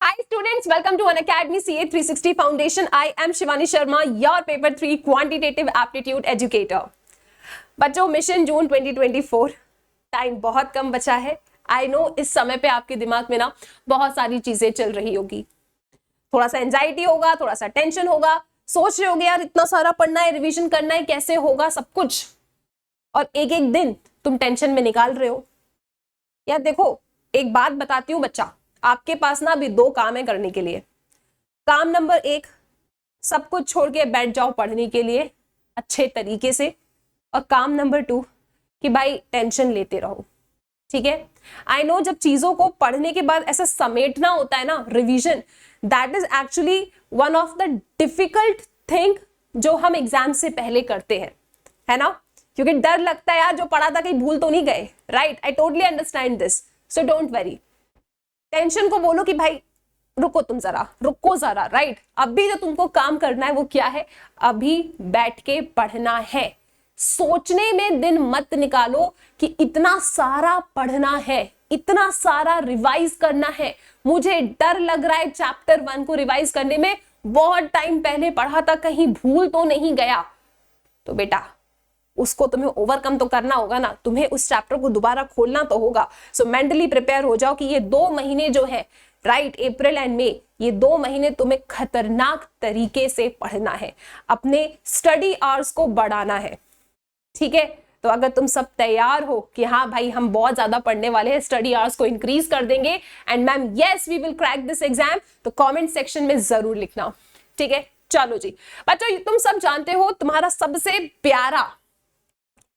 Hi students, welcome to Unacademy CA 360 Foundation. I am Shivani Sharma, your paper 3 quantitative aptitude educator. बच्चों, mission जून 2024, time बहुत कम बचा है. I know इस समय पे आपके दिमाग में ना बहुत सारी चीजें चल रही होगी. थोड़ा सा एंजाइटी होगा, थोड़ा सा टेंशन होगा, सोच रहे होगे यार इतना सारा पढ़ना है, रिवीजन करना है, कैसे होगा सब कुछ. और एक एक दिन तुम टेंशन में निकाल रहे हो. यार देखो, एक बात बताती हूँ बच्चा, आपके पास ना अभी दो काम है करने के लिए. काम नंबर 1, सब कुछ छोड़ के बैठ जाओ पढ़ने के लिए अच्छे तरीके से. और काम नंबर 2 कि भाई टेंशन लेते रहो. ठीक है. आई नो जब चीजों को पढ़ने के बाद ऐसा समेटना होता है ना, revision, that is actually one of the difficult thing जो हम एग्जाम से पहले करते हैं, है ना. क्योंकि डर लगता है यार जो पढ़ा था कहीं भूल तो नहीं गए. Right, I totally understand this, so don't worry. Tension को बोलो कि भाई रुको, तुम जरा रुको जरा. राइट, अभी जो तुमको काम करना है वो क्या है, अभी बैठ के पढ़ना है. सोचने में दिन मत निकालो कि इतना सारा पढ़ना है, इतना सारा रिवाइज करना है, मुझे डर लग रहा है चैप्टर 1 को रिवाइज करने में, बहुत टाइम पहले पढ़ा था कहीं भूल तो नहीं गया. तो बेटा उसको तुम्हें ओवरकम तो करना होगा ना, तुम्हें उस चैप्टर को दोबारा खोलना तो होगा. सो मेंटली प्रिपेयर हो जाओ कि ये 2 महीने जो है, राइट, अप्रैल एंड मई, ये 2 महीने तुम्हें खतरनाक तरीके से पढ़ना है, अपने स्टडी आवर्स को बढ़ाना है. ठीक है. तो अगर तुम सब तैयार हो कि हाँ भाई हम बहुत ज्यादा पढ़ने वाले हैं, स्टडी आवर्स को इंक्रीज कर देंगे and ma'am yes we will crack this exam, तो कमेंट सेक्शन में जरूर लिखना. ठीक है. चलो जी बच्चों, तुम सब जानते हो तुम्हारा सबसे प्यारा,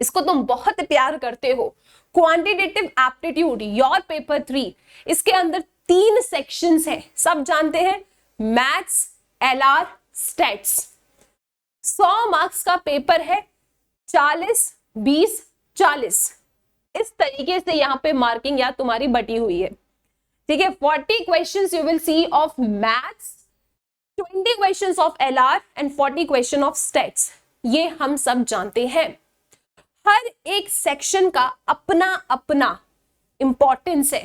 इसको तुम बहुत प्यार करते हो, क्वांटिटेटिव एप्टीट्यूड, योर पेपर 3, इसके अंदर 3 सेक्शंस हैं, सब जानते हैं. Maths, LR, stats. 100 मार्क्स का पेपर है, 40, 20, 40, इस तरीके से यहां पे मार्किंग यार तुम्हारी बटी हुई है. ठीक है. 40 questions you will see of maths, 20 questions of LR and 40 question of stats. ये हम सब जानते हैं. हर एक सेक्शन का अपना अपना इंपॉर्टेंस है.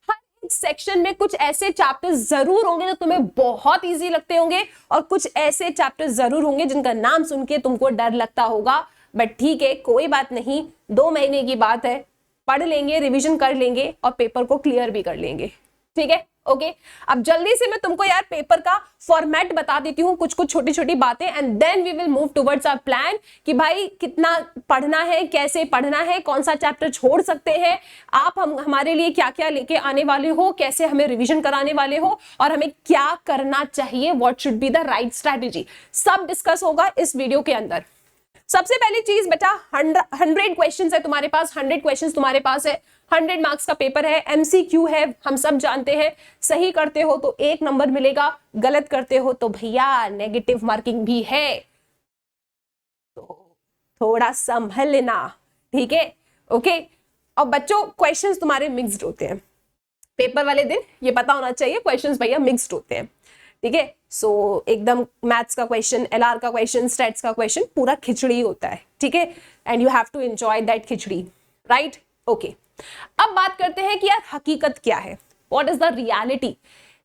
हर एक सेक्शन में कुछ ऐसे चैप्टर्स जरूर होंगे जो तुम्हें बहुत इजी लगते होंगे और कुछ ऐसे चैप्टर्स जरूर होंगे जिनका नाम सुन के तुमको डर लगता होगा. बट ठीक है, कोई बात नहीं, 2 महीने की बात है, पढ़ लेंगे, रिवीजन कर लेंगे और पेपर को क्लियर भी कर लेंगे. ठीक है. ओके. अब जल्दी से मैं तुमको यार पेपर का फॉर्मेट बता देती हूँ, कुछ कुछ छोटी छोटी बातें, and then we will move towards our plan कि भाई कितना पढ़ना है, कैसे पढ़ना है, कौन सा चैप्टर छोड़ सकते हैं आप, हम हमारे लिए क्या क्या लेके आने वाले हो, कैसे हमें रिवीजन कराने वाले हो और हमें क्या करना चाहिए, what should be the right strategy, सब डिस्कस होगा इस वीडियो के अंदर. सबसे पहली चीज बेटा, 100 क्वेश्चंस है तुम्हारे पास, 100 क्वेश्चंस तुम्हारे पास है, 100 मार्क्स का पेपर है, एमसीक्यू है, हम सब जानते हैं. सही करते हो तो 1 नंबर मिलेगा, गलत करते हो तो भैया नेगेटिव मार्किंग भी है, तो थोड़ा संभल लेना. ठीक है. ओके. और बच्चों क्वेश्चंस तुम्हारे मिक्स्ड होते हैं, पेपर वाले दिन ये पता होना चाहिए, क्वेश्चंस भैया मिक्स्ड होते हैं. ठीक है. सो एकदम मैथ्स का क्वेश्चन, एलआर का क्वेश्चन, स्टैट्स का क्वेश्चन, पूरा खिचड़ी होता है. ठीक है. And you have to enjoy that खिचड़ी. राइट. ओके. अब बात करते हैं कि यार हकीकत क्या है, what is the reality.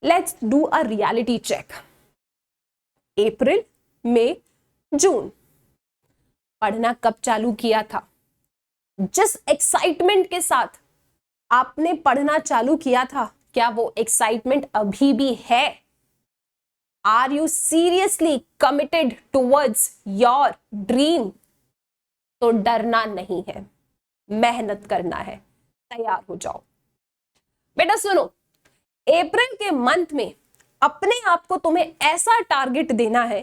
Let's do a reality check. अप्रैल, मई, जून, पढ़ना कब चालू किया था? जिस एक्साइटमेंट के साथ आपने पढ़ना चालू किया था, क्या वो एक्साइटमेंट अभी भी है? Are you seriously committed towards your dream? तो डरना नहीं है, मेहनत करना है, तैयार हो जाओ. बेटा सुनो, अप्रैल के मंथ में अपने आप को तुम्हें ऐसा टारगेट देना है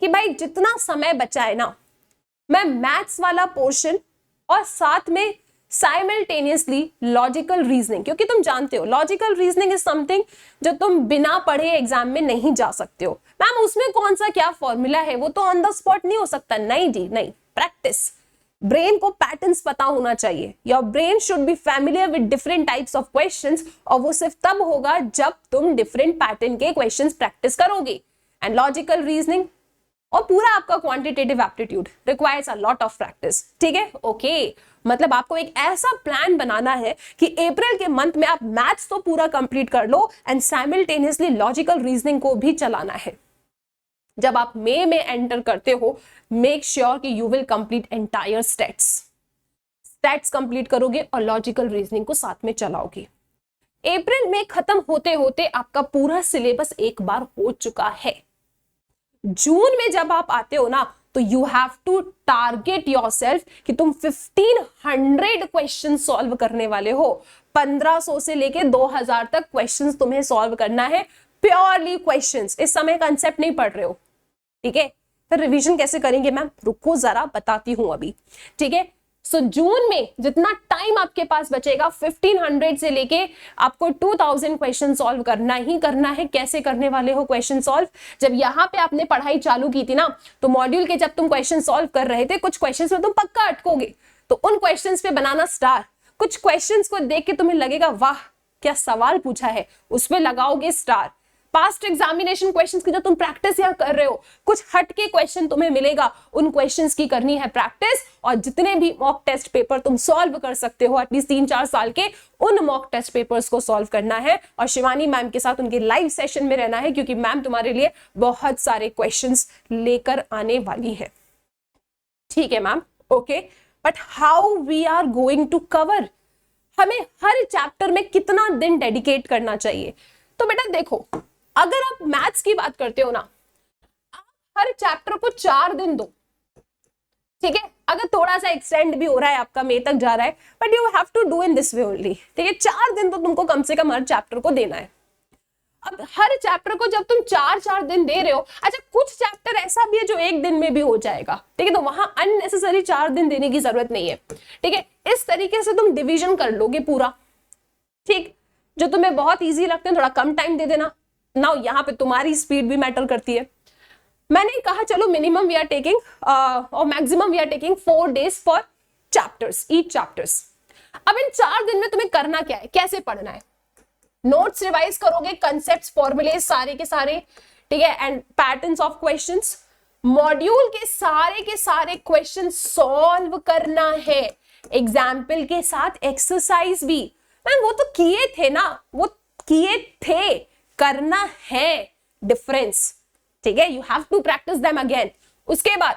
कि भाई जितना समय बचा है ना, मैं मैथ्स वाला पोर्शन और साथ में साइमल्टेनियसली लॉजिकल रीजनिंग, क्योंकि तुम जानते हो लॉजिकल रीजनिंग इज समथिंग जो तुम बिना पढ़े एग्जाम में नहीं जा सकते हो. मैम उसमें कौन सा क्या फॉर्मूला है, वो तो ऑन द स्पॉट नहीं हो सकता. नहीं जी नहीं, प्रैक्टिस. ब्रेन को पैटर्न्स पता होना चाहिए. Your brain should be familiar with different types of questions, और वो सिर्फ तब होगा जब तुम डिफरेंट पैटर्न के क्वेश्चंस प्रैक्टिस करोगे. एंड लॉजिकल रीजनिंग और पूरा आपका quantitative aptitude requires a lot of practice, ठीक है। ओके, मतलब आपको एक ऐसा प्लान बनाना है कि अप्रैल के मंथ में आप मैथ्स तो पूरा कंप्लीट कर लो एंड साइमल्टेनियसली लॉजिकल रीजनिंग को भी चलाना है। जब आप मई में एंटर करते हो, मेक श्योर कि you will complete entire stats complete करोगे और लॉजिकल रीजनिंग को साथ में चलाओगे। अप्रैल में खत्म होते होते आपका पूरा सिलेबस एक बार हो चुका है। जून में जब आप आते हो ना, तो you have to target yourself कि तुम 1500 क्वेश्चन सॉल्व करने वाले हो। 1500 से लेके 2000 तक क्वेश्चंस तुम्हें सॉल्व करना है, प्योरली क्वेश्चंस। इस समय कंसेप्ट नहीं पढ़ रहे हो, ठीक है। फिर रिवीजन कैसे करेंगे मैम, रुको जरा बताती हूं अभी, ठीक है। सो जून में जितना टाइम आपके पास बचेगा, 1500 से लेके आपको 2000 क्वेश्चन सॉल्व करना ही करना है। कैसे करने वाले हो क्वेश्चन सॉल्व, जब यहाँ पे आपने पढ़ाई चालू की थी ना, तो मॉड्यूल के जब तुम क्वेश्चन सॉल्व कर रहे थे, कुछ क्वेश्चंस में तुम पक्का अटकोगे, तो उन क्वेश्चंस पे बनाना स्टार। कुछ क्वेश्चंस को देख के तुम्हें लगेगा वाह क्या सवाल पूछा है, उसमें लगाओगे स्टार। पास्ट एग्जामिनेशन क्वेश्चंस की जो तुम प्रैक्टिस यहाँ कर रहे हो, कुछ हटके क्वेश्चन तुम्हें मिलेगा, उन क्वेश्चंस की करनी है प्रैक्टिस। और जितने भी मॉक टेस्ट पेपर तुम सॉल्व कर सकते हो एटलीस्ट 3-4 साल के, उन मॉक टेस्ट पेपर्स को सॉल्व करना है और शिवानी मैम के साथ उनके लाइव सेशन में रहना है, क्योंकि मैम तुम्हारे लिए बहुत सारे क्वेश्चंस लेकर आने वाली है, ठीक है ma'am. Okay, but how we are going to cover, हमें हर चैप्टर में कितना दिन डेडिकेट करना चाहिए। तो बेटा देखो, अगर आप मैथ्स की बात करते हो ना, आप हर चैप्टर को 4 दिन दो, ठीक है। अगर थोड़ा सा एक्सटेंड भी हो रहा है, आपका मई तक जा रहा है, but you have to do in this way only, ठीक है। 4 दिन तो तुमको कम से कम हर चैप्टर को देना है। अब हर चैप्टर को जब तुम 4-4 दिन दे रहे हो, अच्छा कुछ चैप्टर ऐसा भी है जो 1 दिन में भी हो जाएगा, ठीक है, तो वहां अननेसेसरी 4 दिन देने की जरूरत नहीं है, ठीक है। इस तरीके से तुम डिवीजन कर लोगे पूरा, ठीक। जो तुम्हें बहुत ईजी लगते हैं थोड़ा कम टाइम दे देना। नाउ यहाँ पे तुम्हारी स्पीड भी मैटर करती है। मैंने कहा चलो मिनिमम वी आर टेकिंग और maximum we are taking 4 days for chapters, each chapters. अब इन 4 दिन में तुम्हें करना क्या है, कैसे पढ़ना है, नोट्स रिवाइज करोगे, कंसेप्ट्स फॉर्मूले सारे के सारे, ठीक है, and patterns of questions, module के सारे क्वेश्चन सॉल्व करना है, एग्जाम्पल के साथ एक्सरसाइज भी। मैम वो तो किए थे ना, वो किए थे, करना है डिफरेंस, ठीक है। You have to practice them again. उसके बाद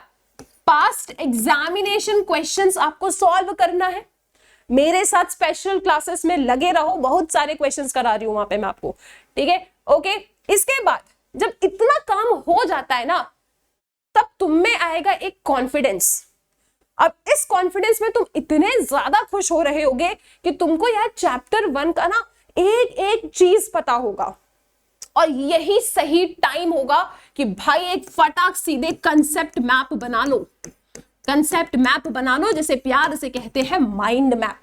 पास्ट एग्जामिनेशन क्वेश्चंस आपको सॉल्व करना है। मेरे साथ स्पेशल क्लासेस में लगे रहो, बहुत सारे क्वेश्चंस करा रही हूं वहां पे मैं आपको, ठीक है। ओके, इसके बाद जब इतना काम हो जाता है ना, तब तुम में आएगा एक कॉन्फिडेंस। अब इस कॉन्फिडेंस में तुम इतने ज्यादा खुश हो रहे होगे कि तुमको यार चैप्टर 1 का ना एक एक चीज पता होगा, और यही सही टाइम होगा कि भाई एक फटाक सीधे कंसेप्ट मैप बना लो। कंसेप्ट मैप बना लो, जैसे प्यार से कहते हैं माइंड मैप।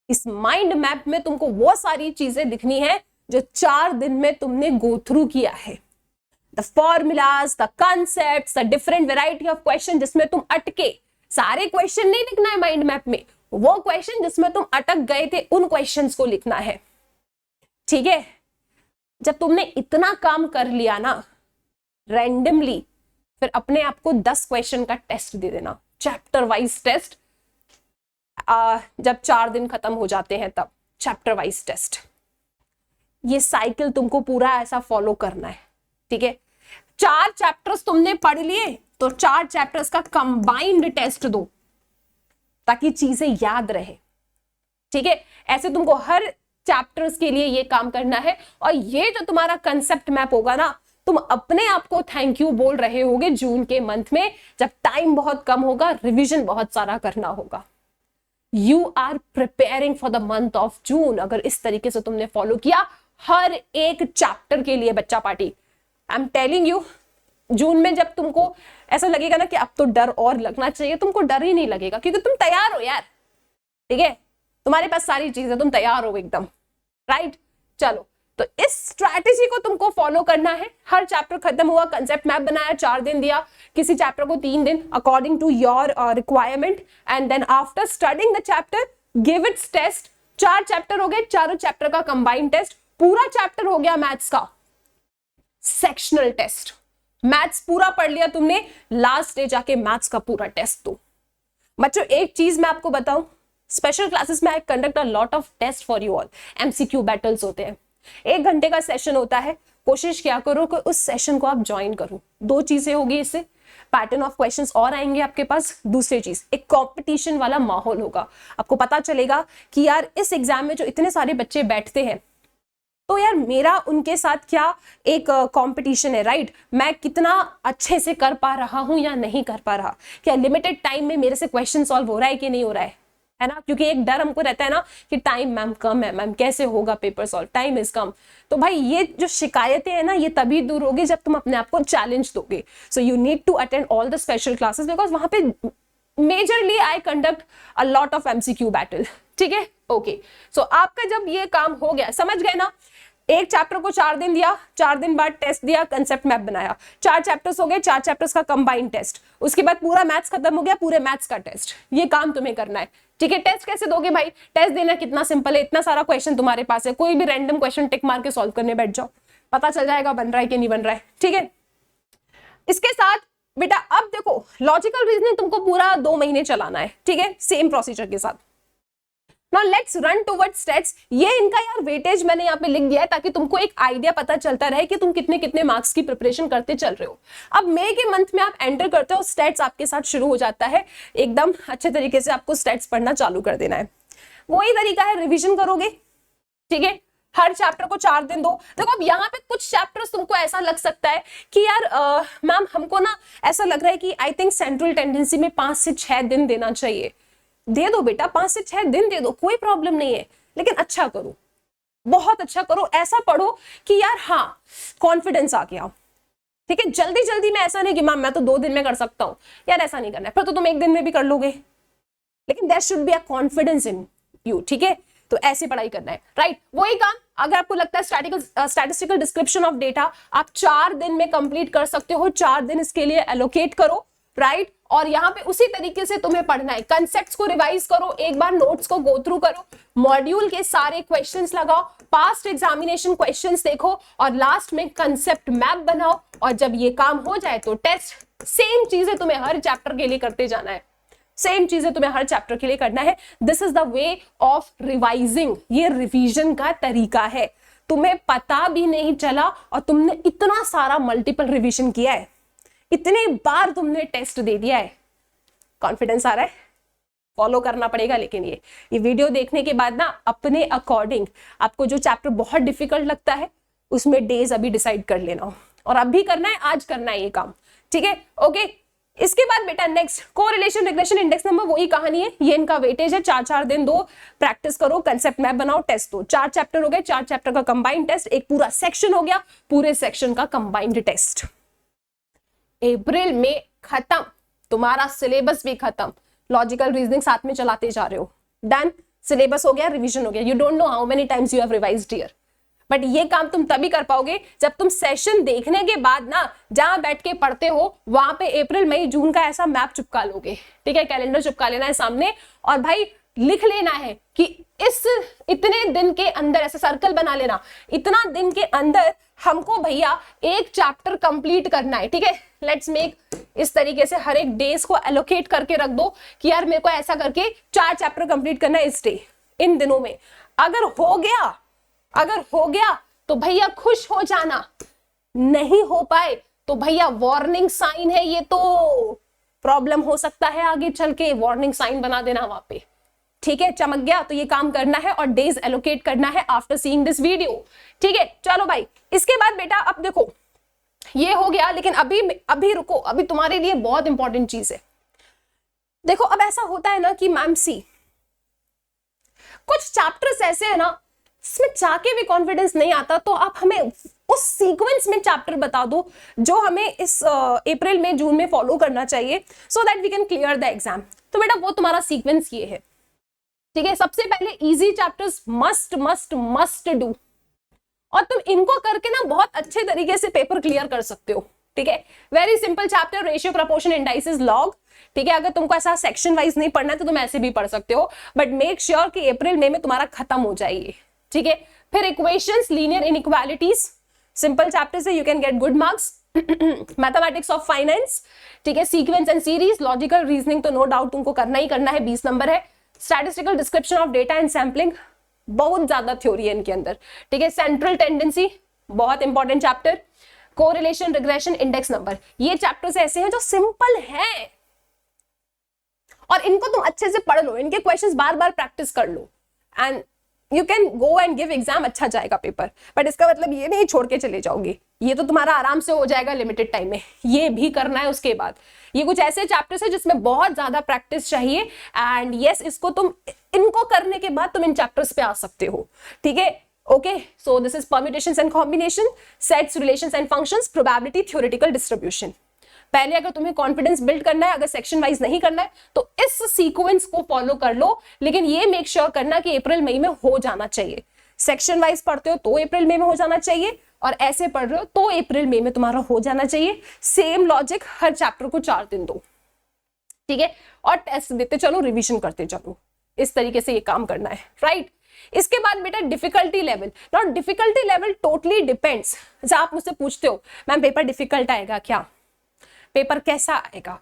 इस माइंड मैप में तुमको वो सारी चीजें दिखनी है जो 4 दिन में तुमने गो थ्रू किया है। The formulas, the concepts, the different variety of question जिसमें तुम अटके। सारे क्वेश्चन नहीं लिखना है माइंड मैप में, वो क्वेश्चन जिसमें तुम अटक गए थे उन क्वेश्चंस को लिखना है, ठीक है। जब तुमने इतना काम कर लिया ना, रैंडमली फिर अपने आप को 10 क्वेश्चन का टेस्ट दे देना, चैप्टर वाइज टेस्ट। जब 4 दिन खत्म हो जाते हैं तब चैप्टर वाइज टेस्ट। ये साइकिल तुमको पूरा ऐसा फॉलो करना है, ठीक है। 4 चैप्टर्स तुमने पढ़ लिए तो 4 चैप्टर्स का कंबाइंड टेस्ट दो, ताकि चीजें याद रहे, ठीक है। ऐसे तुमको हर चैप्टर्स के लिए ये काम करना है। और ये जो तुम्हारा कंसेप्ट मैप होगा ना, तुम अपने आप को थैंक यू बोल रहे होगे जून के मंथ में, जब टाइम बहुत कम होगा, रिवीजन बहुत सारा करना होगा। You are preparing for the month of June. अगर इस तरीके से तुमने फॉलो किया हर एक चैप्टर के लिए बच्चा party, I am telling you, जून में जब तुमको ऐसा लगेगा ना कि अब तो डर और लगना चाहिए, तुमको डर ही नहीं लगेगा, क्योंकि तुम तैयार हो यार, ठीक है। तुम्हारे पास सारी चीजें, तुम तैयार हो एकदम, राइट। चलो, तो इस स्ट्रैटेजी को तुमको फॉलो करना है। हर चैप्टर खत्म हुआ, कंसेप्ट मैप बनाया, 4 दिन दिया, किसी चैप्टर को 3 दिन, according to your requirement, and then after studying the chapter give its test. 4 chapter हो गए, चारों चैप्टर का कंबाइंड टेस्ट। पूरा चैप्टर हो गया मैथ्स का, सेक्शनल टेस्ट। मैथ्स पूरा पढ़ लिया तुमने, लास्ट डे जाके मैथ्स का पूरा टेस्ट दो। बच्चों एक चीज मैं आपको बताऊं, स्पेशल क्लासेस में I conduct a lot of test for you all. MCQ battles होते हैं, 1 घंटे का सेशन होता है, कोशिश क्या करो कि उस सेशन को आप ज्वाइन करो। 2 चीजें होगी इससे, पैटर्न ऑफ क्वेश्चंस और आएंगे आपके पास, दूसरी चीज एक कंपटीशन वाला माहौल होगा। आपको पता चलेगा कि यार इस एग्जाम में जो इतने सारे बच्चे बैठते हैं, तो यार मेरा उनके साथ क्या एक कंपटीशन है, राइट? मैं कितना अच्छे से कर पा रहा हूं या नहीं कर पा रहा, क्या लिमिटेड टाइम में मेरे से क्वेश्चन सॉल्व हो रहा है कि नहीं हो रहा है ना? क्योंकि एक डर हमको रहता है ना कि टाइम मैम कम है, मैम कैसे होगा paper solve, time is come. तो भाई ये जो शिकायतें हैं ना, ये तभी दूर होगी जब तुम अपने आप को चैलेंज दोगे। So you need to attend all the special classes, because वहां पे majorly I conduct a lot of MCQ battle. ठीक है, ओके। सो आपका जब ये काम हो गया, समझ गए ना, एक चैप्टर को 4 दिन दिया, 4 दिन बाद टेस्ट दिया, कंसेप्ट मैप बनाया, 4 चैप्टर्स हो गए, 4 चैप्टर्स का कंबाइंड टेस्ट, उसके बाद पूरा मैथ्स खत्म हो गया, पूरे मैथ्स का टेस्ट। ये काम तुम्हें करना है। ठीक है, टेस्ट कैसे दोगे भाई? टेस्ट देना कितना सिंपल है, इतना सारा क्वेश्चन तुम्हारे पास है, कोई भी रैंडम क्वेश्चन टिक मार के सॉल्व करने बैठ जाओ, पता चल जाएगा बन रहा है कि नहीं बन रहा है। ठीक है, इसके साथ बेटा अब देखो लॉजिकल रीजनिंग तुमको पूरा 2 महीने चलाना है। ठीक है, सेम प्रोसीजर के साथ। Now let's run towards stats। ये इनका यार वेटेज मैंने यहाँ पे लिख दिया है ताकि तुमको एक आइडिया पता चलता रहे कि तुम कितने कितने मार्क्स की प्रिपरेशन करते चल रहे हो। अब मई के मंथ में आप एंटर करते हो, स्टैट्स आपके साथ शुरू हो जाता है, एकदम अच्छे तरीके से आपको स्टैट्स पढ़ना चालू कर देना है। वही तरीका है, रिविजन करोगे। ठीक है, हर चैप्टर को 4 दिन दो। देखो अब यहाँ पे कुछ चैप्टर्स तुमको ऐसा लग सकता है कि यार मैम हमको ना ऐसा लग रहा है कि आई थिंक सेंट्रल टेंडेंसी में 5 से 6 दिन देना चाहिए। दे दो बेटा, 5 से 6 दिन दे दो, कोई प्रॉब्लम नहीं है, लेकिन अच्छा करो, बहुत अच्छा करो, ऐसा पढ़ो कि यार हाँ कॉन्फिडेंस आ गया। ठीक है, जल्दी जल्दी में ऐसा नहीं कि मैम मैं तो 2 दिन में कर सकता हूं, यार ऐसा नहीं करना है, फिर तो तुम 1 दिन में भी कर लोगे, लेकिन there should be a confidence in you. ठीक है, तो ऐसे पढ़ाई करना है, राइट? वही काम अगर आपको लगता है स्टैटिस्टिकल डिस्क्रिप्शन ऑफ डेटा आप 4 दिन में कंप्लीट कर सकते हो, 4 दिन इसके लिए एलोकेट करो, राइट? और यहाँ पे उसी तरीके से तुम्हें पढ़ना है। कंसेप्ट्स को रिवाइज करो, एक बार नोट्स को गो थ्रू करो, मॉड्यूल के सारे क्वेश्चंस लगाओ, पास्ट एग्जामिनेशन क्वेश्चंस देखो और लास्ट में कंसेप्ट मैप बनाओ। और जब ये काम हो जाए तो टेस्ट। सेम चीजें तुम्हें हर चैप्टर के लिए करते जाना है, सेम चीजें तुम्हें हर चैप्टर के लिए करना है। This is the way of revising, ये रिवीजन का तरीका है। तुम्हें पता भी नहीं चला और तुमने इतना सारा मल्टीपल रिवीजन किया है, इतने बार तुमने टेस्ट दे दिया है, कॉन्फिडेंस आ रहा है, फॉलो करना पड़ेगा। लेकिन ये वीडियो देखने के बाद ना अपने अकॉर्डिंग आपको जो चैप्टर बहुत डिफिकल्ट लगता है उसमें डेज अभी डिसाइड कर लेना, और अभी करना है, आज करना है ये काम। ठीक है, ओके। इसके बाद बेटा next correlation regression index number, वही कहानी है, ये इनका वेटेज है। 4-4 दिन दो, प्रैक्टिस करो, कंसेप्ट मैप बनाओ, टेस्ट दो। 4 चैप्टर हो गए, 4 चैप्टर का कंबाइंड टेस्ट, एक पूरा सेक्शन हो गया, पूरे सेक्शन का कंबाइंड टेस्ट। अप्रैल में खत्म, तुम्हारा सिलेबस भी खत्म, लॉजिकल रीजनिंग साथ में चलाते जा रहे हो, डन, सिलेबस हो गया, रिवीजन हो गया। You don't know how many times you have revised here, but ये काम तुम तभी कर पाओगे जब तुम सेशन देखने के बाद ना जहां बैठ के पढ़ते हो वहां पे अप्रैल मई जून का ऐसा मैप चिपका लोगे। ठीक है, कैलेंडर चिपका लेना है सामने, और भाई लिख लेना है कि इस इतने दिन के अंदर, ऐसा सर्कल बना लेना, इतना दिन के अंदर हमको भैया एक चैप्टर कंप्लीट करना है। ठीक है, लेट्स मेक इस तरीके से हर एक डेज को एलोकेट करके रख दो कि यार मेरे को ऐसा करके 4 चैप्टर कंप्लीट करना है इस डे, इन दिनों में। अगर हो गया तो भैया खुश हो जाना, नहीं हो पाए तो भैया वार्निंग साइन है, ये तो प्रॉब्लम हो सकता है आगे चल के, वार्निंग साइन बना देना वहां पे। ठीक है, चमक गया तो ये काम करना है और डेज एलोकेट करना है आफ्टर सीइंग दिस वीडियो। ठीक है, चलो भाई। इसके बाद बेटा अब देखो ये हो गया, लेकिन अभी रुको, अभी तुम्हारे लिए बहुत इंपॉर्टेंट चीज है। देखो अब ऐसा होता है ना कि मैम सी कुछ चैप्टर्स ऐसे है ना इसमें जाके भी कॉन्फिडेंस नहीं आता, तो आप हमें उस सीक्वेंस में चैप्टर बता दो जो हमें इस अप्रैल में जून में फॉलो करना चाहिए, so that we can clear the exam. तो बेटा वो तुम्हारा सीक्वेंस ये है। ठीक है, सबसे पहले easy chapters must must must do, और तुम इनको करके ना बहुत अच्छे तरीके से पेपर क्लियर कर सकते हो। ठीक है, very simple chapter, ratio, proportion, indices, log. ठीक है, अगर तुमको ऐसा सेक्शन वाइज नहीं पढ़ना है तो तुम ऐसे भी पढ़ सकते हो, बट मेक श्योर कि अप्रैल मई में तुम्हारा खत्म हो जाए। ठीक है, फिर equations, linear inequalities, simple chapter से you can get good marks. Mathematics of finance, ठीक है, sequence and series, logical reasoning तो नो डाउट तुमको करना ही करना है, 20 नंबर है। Statistical description of data and sampling, बहुत ज्यादा थ्योरी है इनके अंदर, ठीक है। सेंट्रल टेंडेंसी, बहुत important chapter. Correlation, regression, index number, ये चैप्टर्स ऐसे हैं जो सिंपल हैं और इनको तुम अच्छे से पढ़ लो, इनके क्वेश्चंस बार बार प्रैक्टिस कर लो and you can go and give exam, अच्छा जाएगा पेपर। बट इसका मतलब ये नहीं छोड़ के चले जाओगे, ये तो तुम्हारा आराम से हो जाएगा लिमिटेड टाइम में, ये भी करना है उसके बाद। ये कुछ ऐसे चैप्टर्स है जिसमें बहुत ज्यादा प्रैक्टिस चाहिए एंड यस, इसको तुम, इनको करने के बाद तुम इन चैप्टर्स पे आ सकते हो, ठीक है। Okay, so this is permutations and combination, sets, relations and functions, probability, theoretical distribution. पहले अगर तुम्हें कॉन्फिडेंस बिल्ड करना है, अगर सेक्शन वाइज नहीं करना है तो इस सीक्वेंस को फॉलो कर लो, लेकिन ये मेक श्योर करना कि अप्रैल मई में हो जाना चाहिए। सेक्शन वाइज पढ़ते हो तो अप्रैल मई में हो जाना चाहिए, और ऐसे पढ़ रहे हो तो अप्रैल मई में तुम्हारा हो जाना चाहिए। सेम लॉजिक, हर चैप्टर को 4 दिन दो, ठीक है, और टेस्ट देते चलो, रिवीजन करते चलो, इस तरीके से ये काम करना है, राइट। इसके बाद बेटा difficulty level. Now difficulty level totally depends. जैसे आप मुझसे पूछते हो मैम पेपर डिफिकल्ट आएगा क्या, पेपर कैसा आएगा,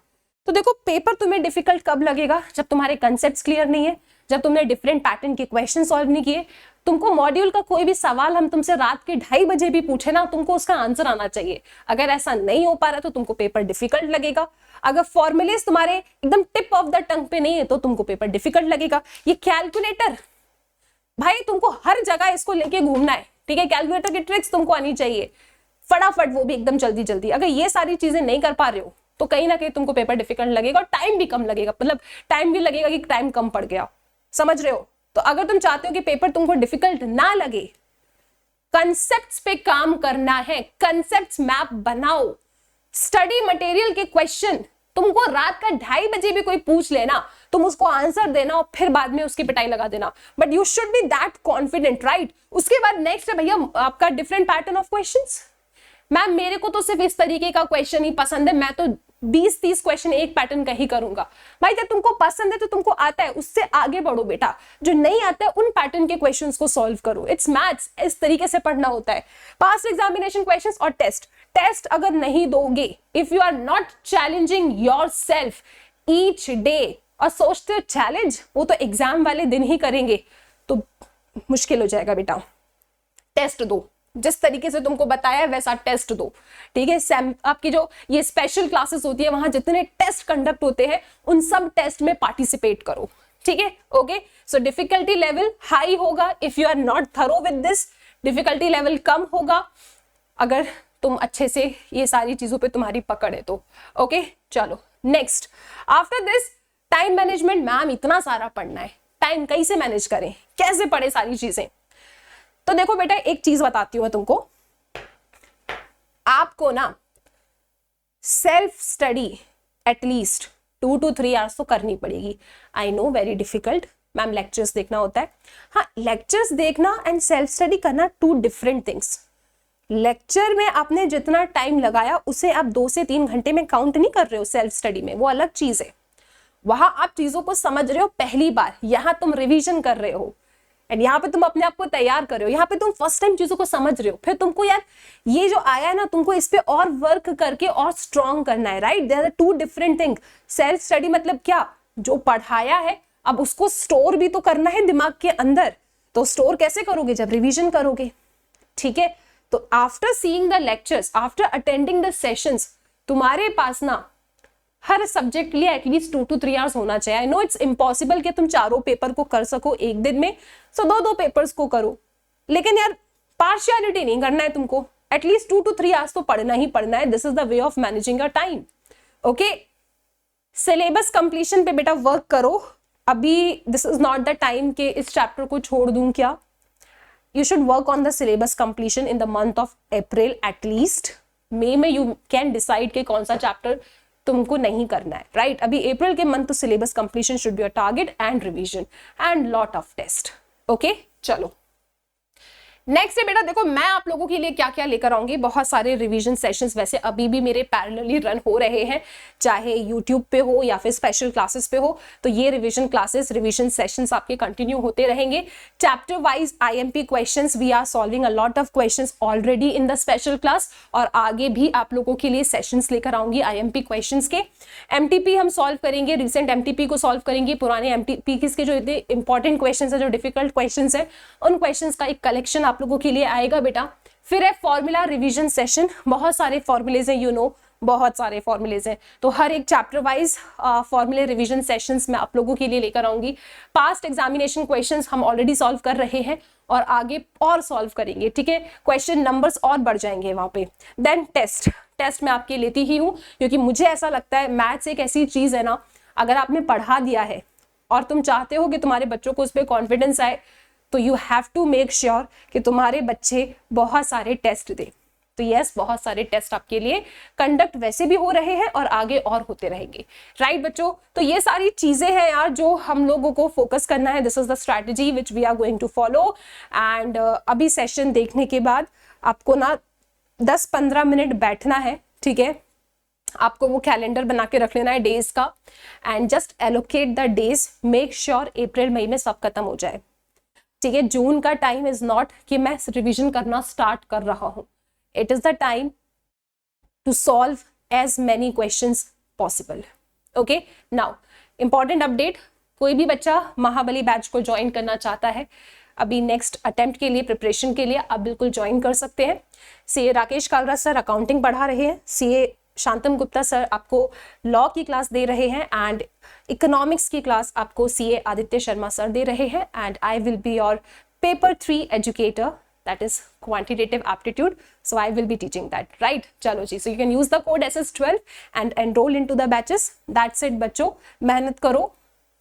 तो देखो पेपर तुम्हें डिफिकल्ट कब लगेगा, जब तुम्हारे कंसेप्ट्स क्लियर नहीं है, जब तुमने डिफरेंट पैटर्न के क्वेश्चन सॉल्व नहीं किए। तुमको मॉड्यूल का कोई भी सवाल हम तुमसे रात के 2:30 बजे भी पूछे ना, तुमको उसका आंसर आना चाहिए। अगर ऐसा नहीं हो पा रहा तो तुमको पेपर डिफिकल्ट लगेगा। अगर फॉर्मुलेस तुम्हारे एकदम टिप ऑफ द टंग पे नहीं है तो तुमको पेपर डिफिकल्ट लगेगा। ये कैलकुलेटर भाई तुमको हर जगह इसको लेके घूमना है, ठीक है। कैलकुलेटर की ट्रिक्स तुमको आनी चाहिए फटाफट, वो भी एकदम जल्दी जल्दी। अगर ये सारी चीजें नहीं कर पा रहे हो तो कहीं ना कहीं तुमको पेपर डिफिकल्ट लगेगा, और टाइम भी कम लगेगा, मतलब टाइम भी लगेगा कि टाइम कम पड़ गया, समझ रहे हो। तो अगर तुम चाहते हो कि पेपर तुमको डिफिकल्ट ना लगे, कंसेप्ट्स पे काम करना है, कंसेप्ट्स मैप बनाओ। स्टडी मटेरियल के क्वेश्चन तुमको रात का 2:30 बजे भी कोई पूछ लेना, तुम उसको आंसर देना और फिर बाद में उसकी पिटाई लगा देना, but you should be that confident, right. उसके बाद नेक्स्ट है भैया आपका different pattern of questions. Ma'am मेरे को तो सिर्फ इस तरीके का क्वेश्चन ही पसंद है, मैं तो 20-30 क्वेश्चन एक पैटर्न का ही करूंगा। भाई जब तुमको पसंद है तो तुमको आता है, उससे आगे बढ़ो बेटा। जो नहीं आता है उन पैटर्न के क्वेश्चंस को सॉल्व करो। इट्स मैथ्स, इस तरीके से पढ़ना होता है। पास्ट एग्जामिनेशन क्वेश्चंस और टेस्ट अगर नहीं दोगे, if you are not challenging yourself each day, और सोचते हो चैलेंज वो तो एग्जाम वाले दिन ही करेंगे, तो मुश्किल हो जाएगा बेटा। टेस्ट दो, जिस तरीके से तुमको बताया वैसा टेस्ट दो, ठीक है। आपकी जो ये स्पेशल क्लासेस होती है वहां जितने टेस्ट कंडक्ट होते हैं उन सब टेस्ट में पार्टिसिपेट करो, ठीक है। Okay, so difficulty level high होगा if you are not thorough with this, difficulty level कम होगा अगर तुम अच्छे से ये सारी चीजों पे तुम्हारी पकड़ है तो। ओके चलो next, after this time management. Ma'am इतना सारा पढ़ना है, टाइम कैसे मैनेज करें, कैसे पढ़े सारी चीजें। तो देखो बेटा एक चीज बताती हूं तुमको, आपको ना self study at least 2 to 3 hours तो करनी पड़ेगी। I know very difficult ma'am, lectures देखना होता है। हाँ, लेक्चर्स देखना एंड सेल्फ स्टडी करना 2 डिफरेंट थिंग्स। लेक्चर में आपने जितना टाइम लगाया उसे आप 2 से 3 घंटे में काउंट नहीं कर रहे हो सेल्फ स्टडी में, वो अलग चीज है। वहां आप चीजों को समझ रहे हो पहली बार, यहां तुम रिवीजन कर रहे हो एंड यहाँ पे तुम अपने आप को तैयार कर रहे हो, यहाँ पे तुम फर्स्ट टाइम चीजों को समझ रहे हो। फिर तुमको यार ये जो आया है ना, तुमको इस पे और वर्क करके और स्ट्रॉन्ग करना है, right. There are 2 different thing. Self study मतलब क्या, जो पढ़ाया है अब उसको स्टोर भी तो करना है दिमाग के अंदर। तो स्टोर कैसे करोगे, जब रिविजन करोगे, ठीक है। तो after seeing the lectures, after attending the sessions, तुम्हारे पास ना हर सब्जेक्ट के लिए एटलीस्ट 2 to 3 आवर्स होना चाहिए। आई नो इट्स इम्पॉसिबल कि तुम 4 पेपर को कर सको एक दिन में, सो 2 पेपर्स को करो, लेकिन यार पार्शियलिटी नहीं करना है तुमको। एटलीस्ट 2 to 3 आवर्स तो पढ़ना ही पढ़ना है। This is the way of managing your time. Okay, syllabus completion पे बेटा वर्क करो। अभी this is not the time के इस चैप्टर को छोड़ दूं क्या। You should work on the syllabus completion in the month of April at least. मई में यू कैन डिसाइड कि कौन सा चैप्टर तुमको नहीं करना है, राइट। अभी अप्रैल के मंथ तो syllabus completion should be your target and revision and lot of test. Okay चलो नेक्स्ट है बेटा, देखो मैं आप लोगों के लिए क्या क्या लेकर आऊंगी, बहुत सारे रिवीजन सेशंस वैसे अभी भी मेरे पैरेलली रन हो रहे हैं, चाहे यूट्यूब पे हो या फिर स्पेशल क्लासेस पे हो, तो ये रिवीजन क्लासेस, रिवीजन सेशंस आपके कंटिन्यू होते रहेंगे। Chapter wise IMP questions, we are solving a lot of questions already in the special class, और आगे भी आप लोगों के लिए सेशंस लेकर आऊंगी आईएमपी क्वेश्चंस के। एमटीपी हम सॉल्व करेंगे, रिसेंट एमटीपी को सॉल्व करेंगे, पुराने एमटीपी के जो इतने इंपॉर्टेंट क्वेश्चंस है, जो डिफिकल्ट क्वेश्चंस है, उन क्वेश्चंस का एक कलेक्शन आप लोगों के लिए आएगा बेटा। फिर है फॉर्मूला रिवीजन सेशन, बहुत सारे फॉर्मूलेज हैं, बहुत सारे फॉर्मूलेज हैं, तो हर एक चैप्टर वाइज फॉर्मूले रिवीजन सेशंस मैं आप लोगों के लिए लेकर आऊंगी। पास्ट एग्जामिनेशन क्वेश्चंस हम ऑलरेडी सॉल्व कर रहे हैं और आगे और सॉल्व करेंगे, ठीक है, क्वेश्चन नंबर्स और बढ़ जाएंगे वहां पे। देन टेस्ट मैं आपके लेती ही हूँ, क्योंकि मुझे ऐसा लगता है मैथ्स एक ऐसी चीज है ना, अगर आपने पढ़ा दिया है और तुम चाहते हो कि तुम्हारे बच्चों को उस पर कॉन्फिडेंस आए, तो you have to make sure कि तुम्हारे बच्चे बहुत सारे टेस्ट दे। तो यस, बहुत सारे टेस्ट आपके लिए कंडक्ट वैसे भी हो रहे हैं और आगे और होते रहेंगे, राइट बच्चों। तो ये सारी चीजें हैं यार जो हम लोगों को फोकस करना है, this is the strategy which we are going to follow. And अभी सेशन देखने के बाद आपको ना 10-15 मिनट बैठना है, ठीक है, आपको वो कैलेंडर बना के रख लेना है डेज का, and just allocate the days, make sure April मई में सब खत्म हो जाए, ठीक है। जून का टाइम इज नॉट कि मैं रिवीजन करना स्टार्ट कर रहा हूं, it is the time to solve as many questions possible. Okay, now important update, कोई भी बच्चा महाबली बैच को ज्वाइन करना चाहता है अभी नेक्स्ट अटेम्प्ट के लिए, प्रिपरेशन के लिए, आप बिल्कुल ज्वाइन कर सकते हैं। CA Rakesh Kalra sir accounting पढ़ा रहे हैं, सीए शांतम गुप्ता सर आपको लॉ की क्लास दे रहे हैं, एंड इकोनॉमिक्स की क्लास आपको सीए आदित्य शर्मा सर दे रहे हैं, and I will be your paper 3 educator, that is quantitative aptitude, so I will be teaching that, right? चलो जी, so you can use the code SS12 and enroll into the batches. That's it बच्चों, मेहनत करो,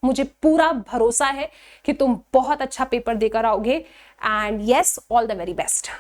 मुझे पूरा भरोसा है कि तुम बहुत अच्छा पेपर देकर आओगे, and yes, all the very best.